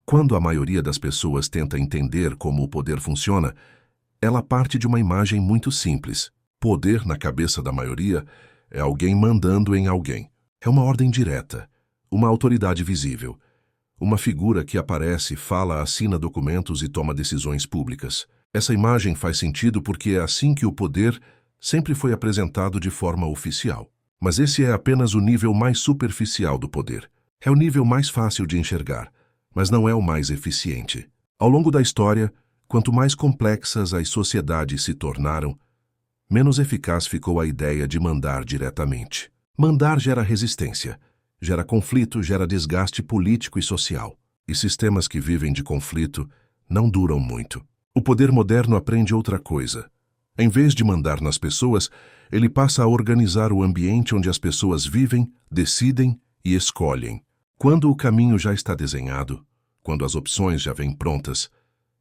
Quando a maioria das pessoas tenta entender como o poder funciona, ela parte de uma imagem muito simples. Poder, na cabeça da maioria, é alguém mandando em alguém. É uma ordem direta, uma autoridade visível, uma figura que aparece, fala, assina documentos e toma decisões públicas. Essa imagem faz sentido porque é assim que o poder sempre foi apresentado de forma oficial. Mas esse é apenas o nível mais superficial do poder. É o nível mais fácil de enxergar, mas não é o mais eficiente. Ao longo da história, quanto mais complexas as sociedades se tornaram, menos eficaz ficou a ideia de mandar diretamente. Mandar gera resistência, gera conflito, gera desgaste político e social. E sistemas que vivem de conflito não duram muito. O poder moderno aprende outra coisa. Em vez de mandar nas pessoas, ele passa a organizar o ambiente onde as pessoas vivem, decidem e escolhem. Quando o caminho já está desenhado, quando as opções já vêm prontas,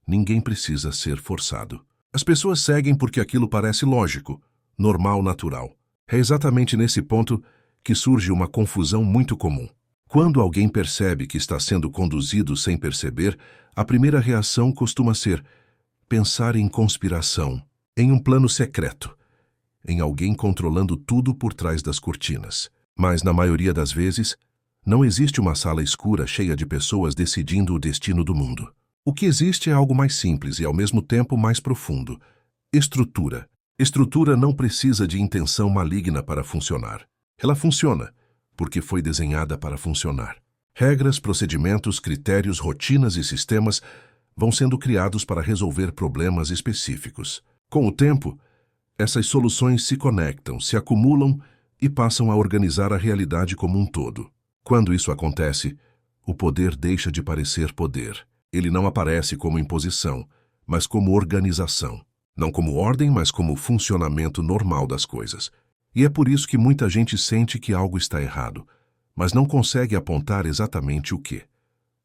ninguém precisa ser forçado. As pessoas seguem porque aquilo parece lógico, normal, natural. É exatamente nesse ponto que surge uma confusão muito comum. Quando alguém percebe que está sendo conduzido sem perceber, a primeira reação costuma ser pensar em conspiração, em um plano secreto, em alguém controlando tudo por trás das cortinas. Mas, na maioria das vezes, não existe uma sala escura cheia de pessoas decidindo o destino do mundo. O que existe é algo mais simples e, ao mesmo tempo, mais profundo. Estrutura. Estrutura não precisa de intenção maligna para funcionar. Ela funciona porque foi desenhada para funcionar. Regras, procedimentos, critérios, rotinas e sistemas vão sendo criados para resolver problemas específicos. Com o tempo, essas soluções se conectam, se acumulam e passam a organizar a realidade como um todo. Quando isso acontece, o poder deixa de parecer poder. Ele não aparece como imposição, mas como organização. Não como ordem, mas como funcionamento normal das coisas. E é por isso que muita gente sente que algo está errado, mas não consegue apontar exatamente o que.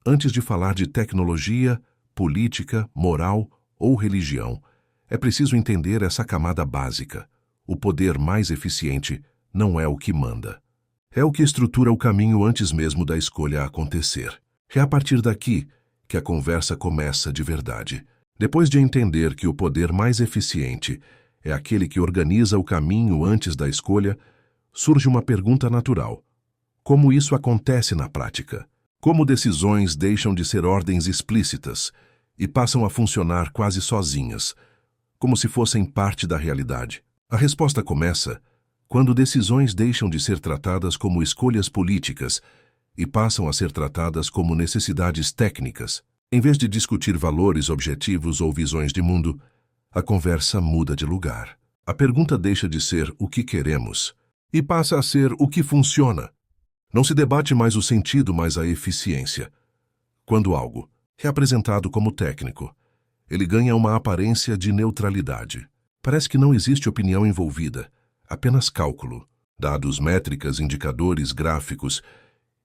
Antes de falar de tecnologia, política, moral ou religião, é preciso entender essa camada básica. O poder mais eficiente não é o que manda. É o que estrutura o caminho antes mesmo da escolha acontecer. É a partir daqui que a conversa começa de verdade. Depois de entender que o poder mais eficiente é aquele que organiza o caminho antes da escolha, surge uma pergunta natural. Como isso acontece na prática? Como decisões deixam de ser ordens explícitas e passam a funcionar quase sozinhas, como se fossem parte da realidade? A resposta começa quando decisões deixam de ser tratadas como escolhas políticas e passam a ser tratadas como necessidades técnicas. Em vez de discutir valores, objetivos ou visões de mundo, a conversa muda de lugar. A pergunta deixa de ser o que queremos e passa a ser o que funciona. Não se debate mais o sentido, mas a eficiência. Quando algo é apresentado como técnico, ele ganha uma aparência de neutralidade. Parece que não existe opinião envolvida, apenas cálculo, dados, métricas, indicadores, gráficos.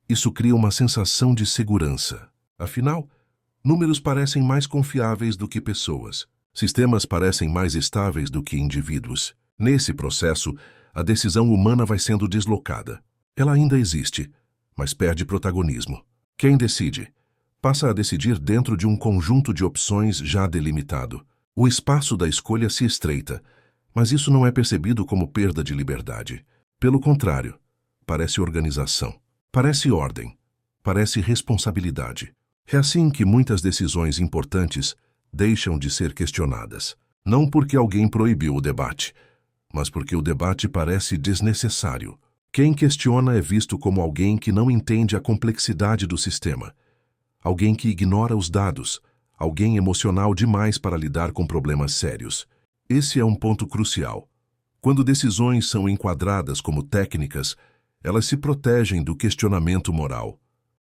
Isso cria uma sensação de segurança. Afinal, números parecem mais confiáveis do que pessoas. Sistemas parecem mais estáveis do que indivíduos. Nesse processo, a decisão humana vai sendo deslocada. Ela ainda existe, mas perde protagonismo. Quem decide? Passa a decidir dentro de um conjunto de opções já delimitado. O espaço da escolha se estreita, mas isso não é percebido como perda de liberdade. Pelo contrário, parece organização, parece ordem, parece responsabilidade. É assim que muitas decisões importantes deixam de ser questionadas. Não porque alguém proibiu o debate, mas porque o debate parece desnecessário. Quem questiona é visto como alguém que não entende a complexidade do sistema, alguém que ignora os dados, alguém emocional demais para lidar com problemas sérios. Esse é um ponto crucial. Quando decisões são enquadradas como técnicas, elas se protegem do questionamento moral.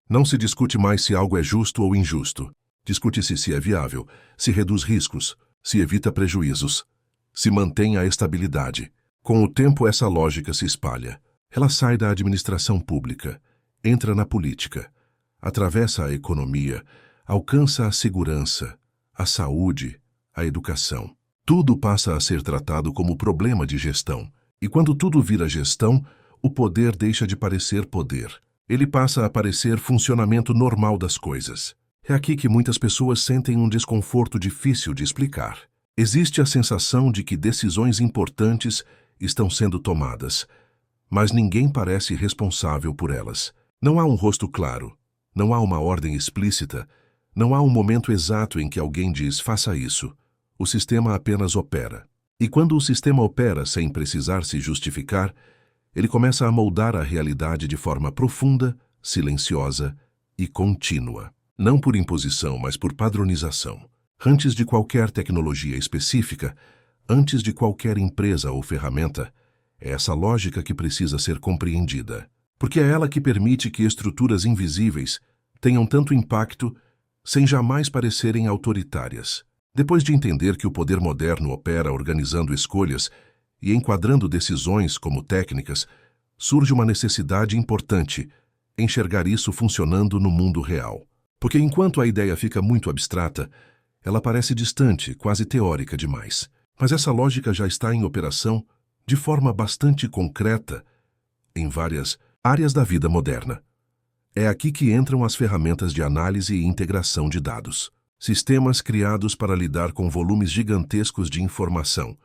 Não se discute mais se algo é justo ou injusto. Discute-se se é viável, se reduz riscos, se evita prejuízos, se mantém a estabilidade. Com o tempo, essa lógica se espalha. Ela sai da administração pública, entra na política, atravessa a economia, alcança a segurança, a saúde, a educação. Tudo passa a ser tratado como problema de gestão. E quando tudo vira gestão, o poder deixa de parecer poder. Ele passa a parecer funcionamento normal das coisas. É aqui que muitas pessoas sentem um desconforto difícil de explicar. Existe a sensação de que decisões importantes estão sendo tomadas, mas ninguém parece responsável por elas. Não há um rosto claro, não há uma ordem explícita, não há um momento exato em que alguém diz faça isso. O sistema apenas opera. E quando o sistema opera sem precisar se justificar, ele começa a moldar a realidade de forma profunda, silenciosa e contínua. Não por imposição, mas por padronização. Antes de qualquer tecnologia específica, antes de qualquer empresa ou ferramenta, é essa lógica que precisa ser compreendida. Porque é ela que permite que estruturas invisíveis tenham tanto impacto sem jamais parecerem autoritárias. Depois de entender que o poder moderno opera organizando escolhas e enquadrando decisões como técnicas, surge uma necessidade importante: enxergar isso funcionando no mundo real. Porque enquanto a ideia fica muito abstrata, ela parece distante, quase teórica demais. Mas essa lógica já está em operação de forma bastante concreta em várias áreas da vida moderna. É aqui que entram as ferramentas de análise e integração de dados. Sistemas criados para lidar com volumes gigantescos de informação,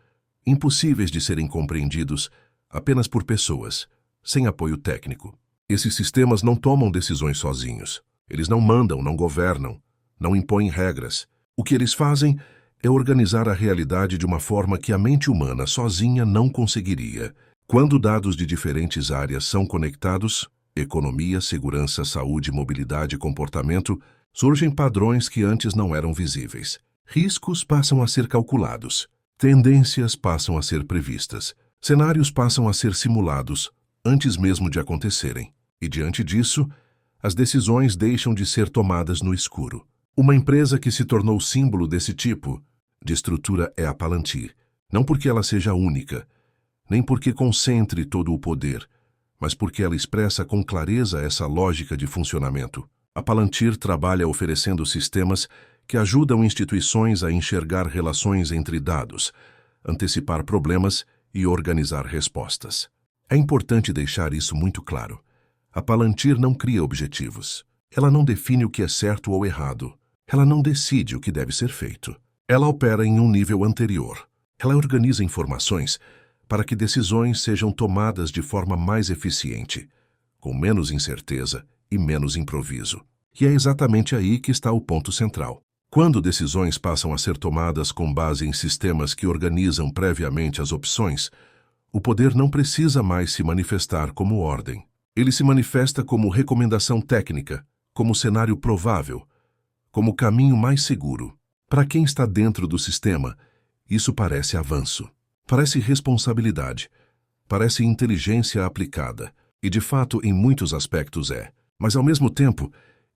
impossíveis de serem compreendidos apenas por pessoas, sem apoio técnico. Esses sistemas não tomam decisões sozinhos. Eles não mandam, não governam, não impõem regras. O que eles fazem é organizar a realidade de uma forma que a mente humana sozinha não conseguiria. Quando dados de diferentes áreas são conectados, economia, segurança, saúde, mobilidade e comportamento, surgem padrões que antes não eram visíveis. Riscos passam a ser calculados, tendências passam a ser previstas, cenários passam a ser simulados antes mesmo de acontecerem. E diante disso, as decisões deixam de ser tomadas no escuro. Uma empresa que se tornou símbolo desse tipo de estrutura é a Palantir. Não porque ela seja única, nem porque concentre todo o poder, mas porque ela expressa com clareza essa lógica de funcionamento. A Palantir trabalha oferecendo sistemas que ajudam instituições a enxergar relações entre dados, antecipar problemas e organizar respostas. É importante deixar isso muito claro. A Palantir não cria objetivos. Ela não define o que é certo ou errado. Ela não decide o que deve ser feito. Ela opera em um nível anterior. Ela organiza informações para que decisões sejam tomadas de forma mais eficiente, com menos incerteza e menos improviso. E é exatamente aí que está o ponto central. Quando decisões passam a ser tomadas com base em sistemas que organizam previamente as opções, o poder não precisa mais se manifestar como ordem. Ele se manifesta como recomendação técnica, como cenário provável, como caminho mais seguro. Para quem está dentro do sistema, isso parece avanço, parece responsabilidade, parece inteligência aplicada, e de fato em muitos aspectos é. Mas ao mesmo tempo,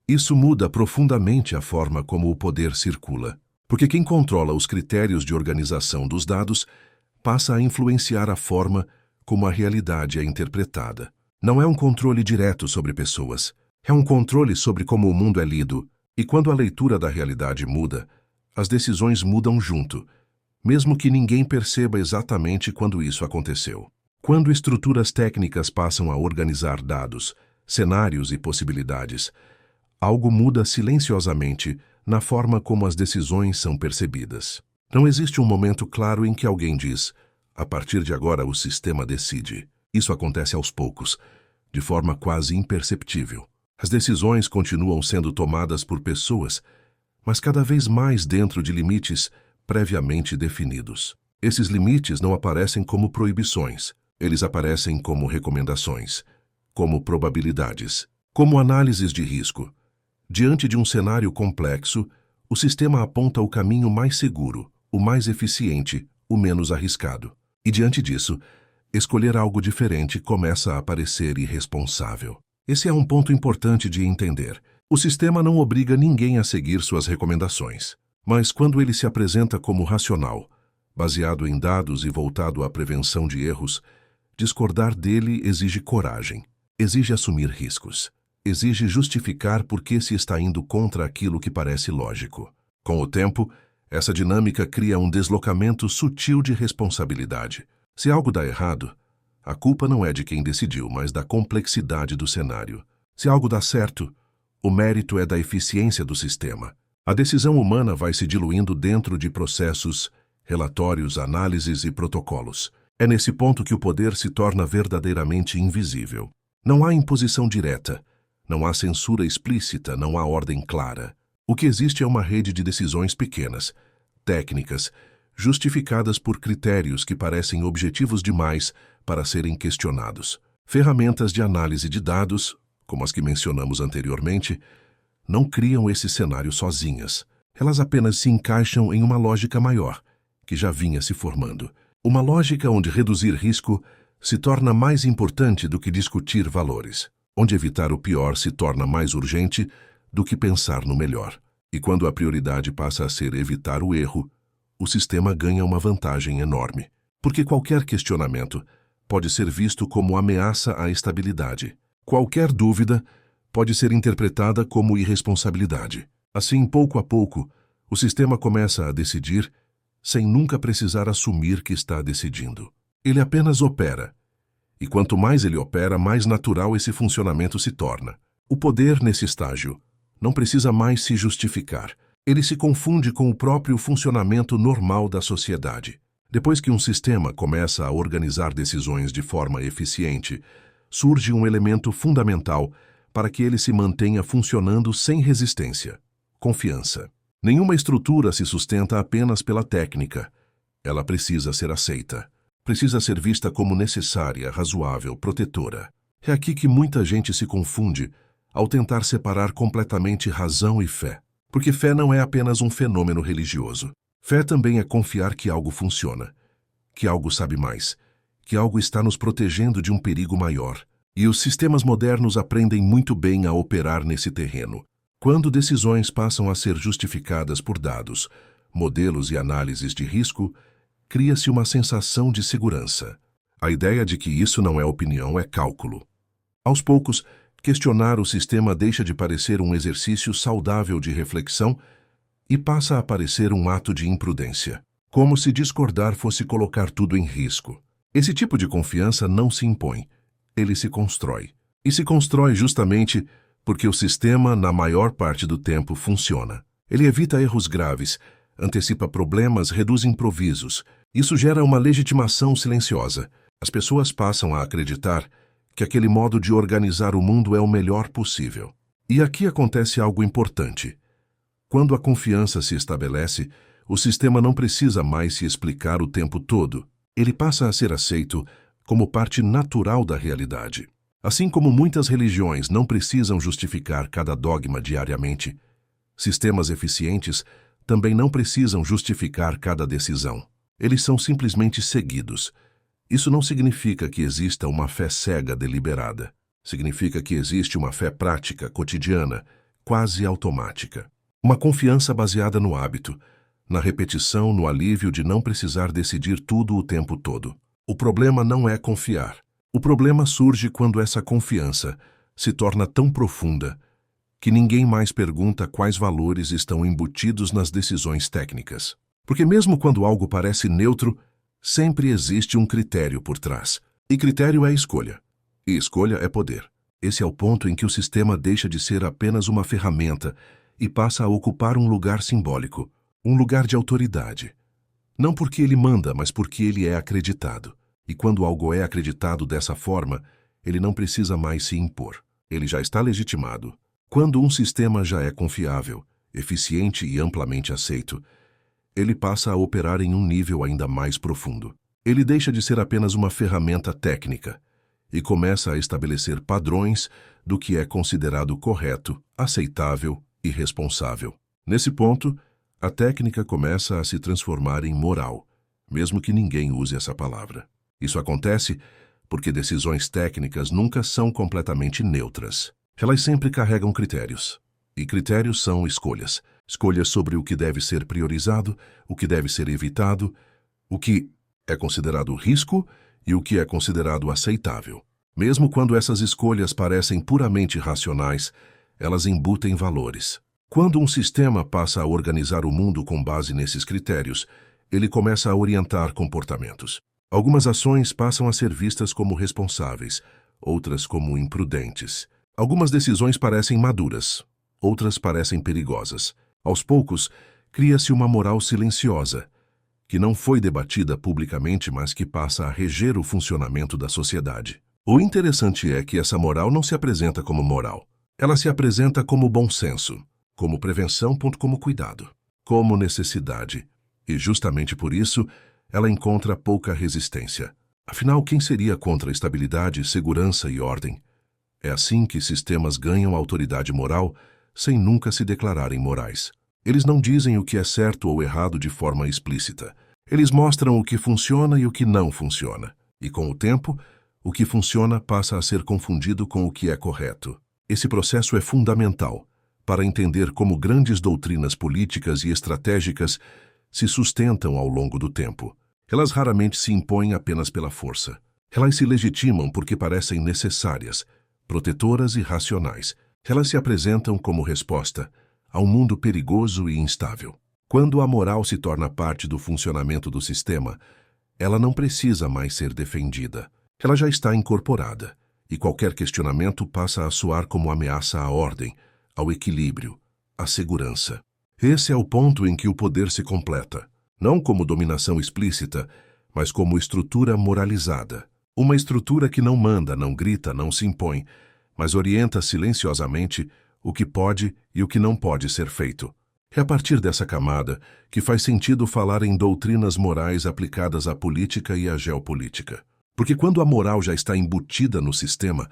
isso muda profundamente a forma como o poder circula. Porque quem controla os critérios de organização dos dados passa a influenciar a forma como a realidade é interpretada. Não é um controle direto sobre pessoas, é um controle sobre como o mundo é lido, e quando a leitura da realidade muda, as decisões mudam junto, mesmo que ninguém perceba exatamente quando isso aconteceu. Quando estruturas técnicas passam a organizar dados, cenários e possibilidades, algo muda silenciosamente na forma como as decisões são percebidas. Não existe um momento claro em que alguém diz, a partir de agora o sistema decide. Isso acontece aos poucos, de forma quase imperceptível. As decisões continuam sendo tomadas por pessoas, mas cada vez mais dentro de limites previamente definidos. Esses limites não aparecem como proibições, eles aparecem como recomendações, como probabilidades, como análises de risco. Diante de um cenário complexo, o sistema aponta o caminho mais seguro, o mais eficiente, o menos arriscado. E diante disso, escolher algo diferente começa a parecer irresponsável. Esse é um ponto importante de entender. O sistema não obriga ninguém a seguir suas recomendações, mas quando ele se apresenta como racional, baseado em dados e voltado à prevenção de erros, discordar dele exige coragem, exige assumir riscos, exige justificar por que se está indo contra aquilo que parece lógico. Com o tempo, essa dinâmica cria um deslocamento sutil de responsabilidade. Se algo dá errado, a culpa não é de quem decidiu, mas da complexidade do cenário. Se algo dá certo, O mérito é da eficiência do sistema. A decisão humana vai se diluindo dentro de processos, relatórios, análises e protocolos. É nesse ponto que o poder se torna verdadeiramente invisível. Não há imposição direta, não há censura explícita, não há ordem clara. O que existe é uma rede de decisões pequenas, técnicas, justificadas por critérios que parecem objetivos demais para serem questionados. Ferramentas de análise de dados, como as que mencionamos anteriormente, não criam esse cenário sozinhas. Elas apenas se encaixam em uma lógica maior, que já vinha se formando. Uma lógica onde reduzir risco se torna mais importante do que discutir valores, onde evitar o pior se torna mais urgente do que pensar no melhor. E quando a prioridade passa a ser evitar o erro, o sistema ganha uma vantagem enorme, porque qualquer questionamento pode ser visto como ameaça à estabilidade. Qualquer dúvida pode ser interpretada como irresponsabilidade. Assim, pouco a pouco, o sistema começa a decidir sem nunca precisar assumir que está decidindo. Ele apenas opera. E quanto mais ele opera, mais natural esse funcionamento se torna. O poder, nesse estágio, não precisa mais se justificar. Ele se confunde com o próprio funcionamento normal da sociedade. Depois que um sistema começa a organizar decisões de forma eficiente, surge um elemento fundamental para que ele se mantenha funcionando sem resistência: confiança. Nenhuma estrutura se sustenta apenas pela técnica. Ela precisa ser aceita. Precisa ser vista como necessária, razoável, protetora. É aqui que muita gente se confunde ao tentar separar completamente razão e fé. Porque fé não é apenas um fenômeno religioso. Fé também é confiar que algo funciona, que algo sabe mais, que algo está nos protegendo de um perigo maior. E os sistemas modernos aprendem muito bem a operar nesse terreno. Quando decisões passam a ser justificadas por dados, modelos e análises de risco, cria-se uma sensação de segurança. A ideia de que isso não é opinião é cálculo. Aos poucos, questionar o sistema deixa de parecer um exercício saudável de reflexão e passa a parecer um ato de imprudência, como se discordar fosse colocar tudo em risco. Esse tipo de confiança não se impõe, ele se constrói. E se constrói justamente porque o sistema, na maior parte do tempo, funciona. Ele evita erros graves, antecipa problemas, reduz improvisos. Isso gera uma legitimação silenciosa. As pessoas passam a acreditar que aquele modo de organizar o mundo é o melhor possível. E aqui acontece algo importante. Quando a confiança se estabelece, o sistema não precisa mais se explicar o tempo todo. Ele passa a ser aceito como parte natural da realidade. Assim como muitas religiões não precisam justificar cada dogma diariamente, sistemas eficientes também não precisam justificar cada decisão. Eles são simplesmente seguidos. Isso não significa que exista uma fé cega deliberada. Significa que existe uma fé prática, cotidiana, quase automática. Uma confiança baseada no hábito, na repetição, no alívio de não precisar decidir tudo o tempo todo. O problema não é confiar. O problema surge quando essa confiança se torna tão profunda que ninguém mais pergunta quais valores estão embutidos nas decisões técnicas. Porque mesmo quando algo parece neutro, sempre existe um critério por trás. E critério é escolha. E escolha é poder. Esse é o ponto em que o sistema deixa de ser apenas uma ferramenta e passa a ocupar um lugar simbólico, um lugar de autoridade. Não porque ele manda, mas porque ele é acreditado. E quando algo é acreditado dessa forma, ele não precisa mais se impor. Ele já está legitimado. Quando um sistema já é confiável, eficiente e amplamente aceito, ele passa a operar em um nível ainda mais profundo. Ele deixa de ser apenas uma ferramenta técnica e começa a estabelecer padrões do que é considerado correto, aceitável e responsável. Nesse ponto, a técnica começa a se transformar em moral, mesmo que ninguém use essa palavra. Isso acontece porque decisões técnicas nunca são completamente neutras. Elas sempre carregam critérios. E critérios são escolhas. Escolhas sobre o que deve ser priorizado, o que deve ser evitado, o que é considerado risco e o que é considerado aceitável. Mesmo quando essas escolhas parecem puramente racionais, elas embutem valores. Quando um sistema passa a organizar o mundo com base nesses critérios, ele começa a orientar comportamentos. Algumas ações passam a ser vistas como responsáveis, outras como imprudentes. Algumas decisões parecem maduras, outras parecem perigosas. Aos poucos, cria-se uma moral silenciosa, que não foi debatida publicamente, mas que passa a reger o funcionamento da sociedade. O interessante é que essa moral não se apresenta como moral. Ela se apresenta como bom senso, como prevenção, como cuidado, como necessidade. E justamente por isso, ela encontra pouca resistência. Afinal, quem seria contra estabilidade, segurança e ordem? É assim que sistemas ganham autoridade moral, sem nunca se declararem morais. Eles não dizem o que é certo ou errado de forma explícita. Eles mostram o que funciona e o que não funciona. E com o tempo, o que funciona passa a ser confundido com o que é correto. Esse processo é fundamental para entender como grandes doutrinas políticas e estratégicas se sustentam ao longo do tempo. Elas raramente se impõem apenas pela força. Elas se legitimam porque parecem necessárias, protetoras e racionais. Elas se apresentam como resposta a um mundo perigoso e instável. Quando a moral se torna parte do funcionamento do sistema, ela não precisa mais ser defendida. Ela já está incorporada, e qualquer questionamento passa a soar como ameaça à ordem, ao equilíbrio, à segurança. Esse é o ponto em que o poder se completa, não como dominação explícita, mas como estrutura moralizada. Uma estrutura que não manda, não grita, não se impõe, mas orienta silenciosamente o que pode e o que não pode ser feito. É a partir dessa camada que faz sentido falar em doutrinas morais aplicadas à política e à geopolítica. Porque quando a moral já está embutida no sistema,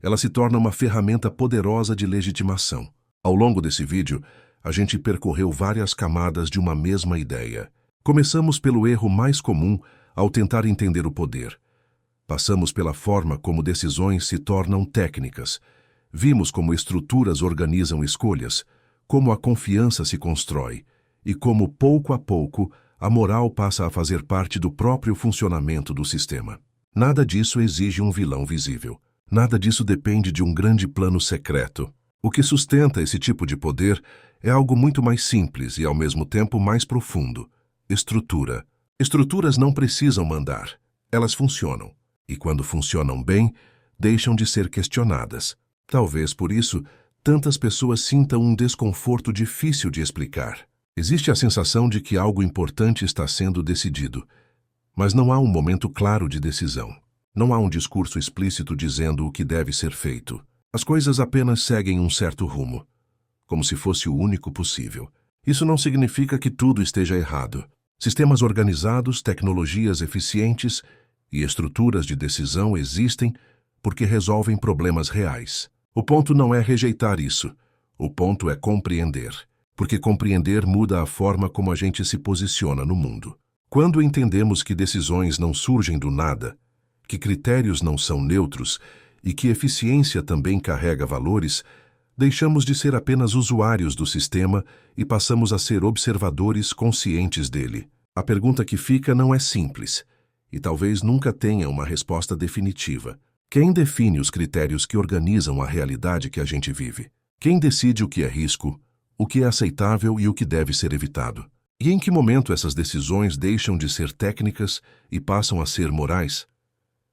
ela se torna uma ferramenta poderosa de legitimação. Ao longo desse vídeo, a gente percorreu várias camadas de uma mesma ideia. Começamos pelo erro mais comum ao tentar entender o poder. Passamos pela forma como decisões se tornam técnicas. Vimos como estruturas organizam escolhas, como a confiança se constrói e como, pouco a pouco, a moral passa a fazer parte do próprio funcionamento do sistema. Nada disso exige um vilão visível. Nada disso depende de um grande plano secreto. O que sustenta esse tipo de poder é algo muito mais simples e, ao mesmo tempo, mais profundo. Estrutura. Estruturas não precisam mandar. Elas funcionam. E quando funcionam bem, deixam de ser questionadas. Talvez por isso, tantas pessoas sintam um desconforto difícil de explicar. Existe a sensação de que algo importante está sendo decidido, mas não há um momento claro de decisão. Não há um discurso explícito dizendo o que deve ser feito. As coisas apenas seguem um certo rumo, como se fosse o único possível. Isso não significa que tudo esteja errado. Sistemas organizados, tecnologias eficientes e estruturas de decisão existem porque resolvem problemas reais. O ponto não é rejeitar isso. O ponto é compreender. Porque compreender muda a forma como a gente se posiciona no mundo. Quando entendemos que decisões não surgem do nada, que critérios não são neutros e que eficiência também carrega valores, deixamos de ser apenas usuários do sistema e passamos a ser observadores conscientes dele. A pergunta que fica não é simples e talvez nunca tenha uma resposta definitiva. Quem define os critérios que organizam a realidade que a gente vive? Quem decide o que é risco, o que é aceitável e o que deve ser evitado? E em que momento essas decisões deixam de ser técnicas e passam a ser morais?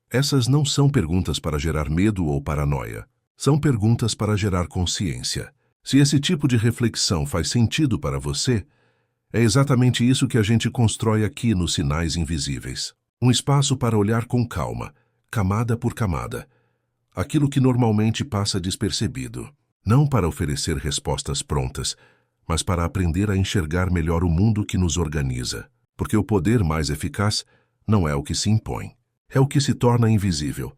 Essas não são perguntas para gerar medo ou paranoia. São perguntas para gerar consciência. Se esse tipo de reflexão faz sentido para você, é exatamente isso que a gente constrói aqui nos Sinais Invisíveis. Um espaço para olhar com calma, camada por camada, aquilo que normalmente passa despercebido. Não para oferecer respostas prontas, mas para aprender a enxergar melhor o mundo que nos organiza. Porque o poder mais eficaz não é o que se impõe, é o que se torna invisível.